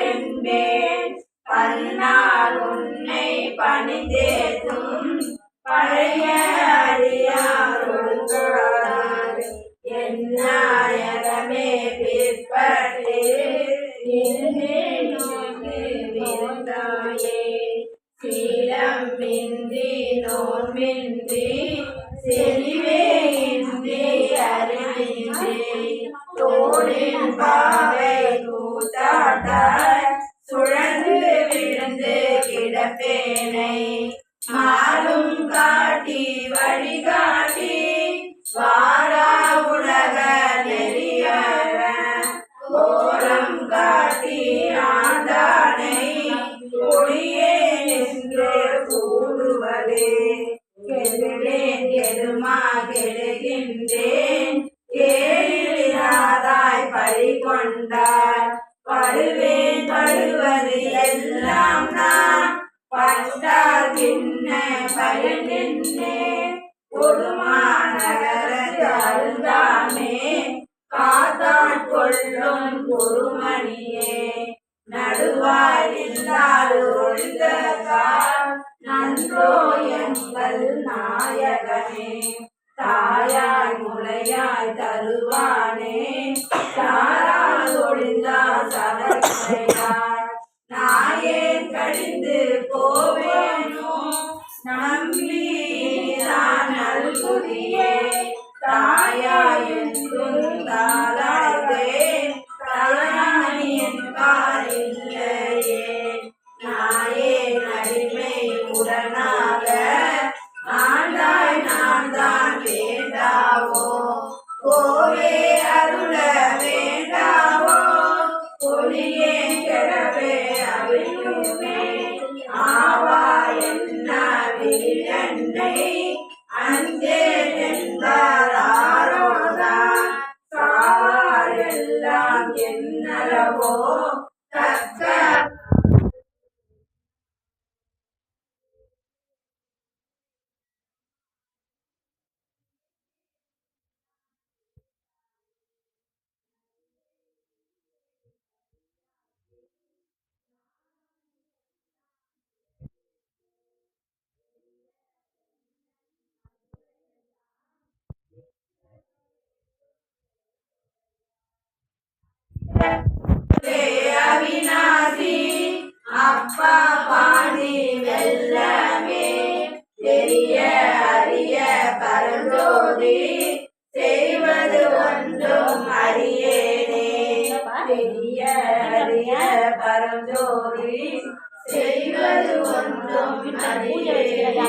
என்பேன் பன்னாள் உன்னை பணிந்தேத்தும் பழைய அறியார் என்னாயகமே பிற்பட்டு விருந்தாயே சீலம் இன்றி நோன்பின்றி செறிவே இன்றி அறிவின்றி தோளின் பாவை கூத்தாட்டாய் சுழன்று விழுந்து கிடப்பேனை மாலும் காட்டி வழிகாட்டி வாரா உலக நெறியற கோலம் காட்டி ஆண்டானை ஒளியே நின்று கூடுவதே கெடுகிறேன் கெடுமா கெடுகின்றேன் கேளாதாய் பழி கொண்டாய் படுவேன் படுவது எல்லாம் நான் பட்டார் பின்ன பயனின்னே கொடுமா நகர அழுந்தாமே காத்தாள் கொள்ளும் குருமணியே நடுவாய் இல்லாது ஒழுங்கால் நன்றோ எங்கள் நாயகனே தாயாய் முளையாய் தருவானே தாரால் ஒழிந்தா சதக்கையாய் நாயேன் கழிந்து போவேனோ நம்பி நான் நல்குதியே தாயாய் என்றும் தாளாதே தாயாய் என்பார் இல்லையே நாயேன் அடிமை உடனாக ஆண்டாய் நான் தான் வேண்டாவோ கோவே அருள வேண்டாவோ ஒளியே கெடவே அவிழுமே ஆவா என்ன வில்லன்னை அஞ்சே என்பார் ஆரோதான் சாவார் எல்லாம் என்னளவோ தக்க அவிநாசி அப்பா பாண்டி வெல்லமே பெரிய அரிய பரஞ்சோதி செய்வது ஒன்றும் அறியேனே பெரிய அரிய பரஞ்சோதி செய்வது ஒன்றும் அறியேனே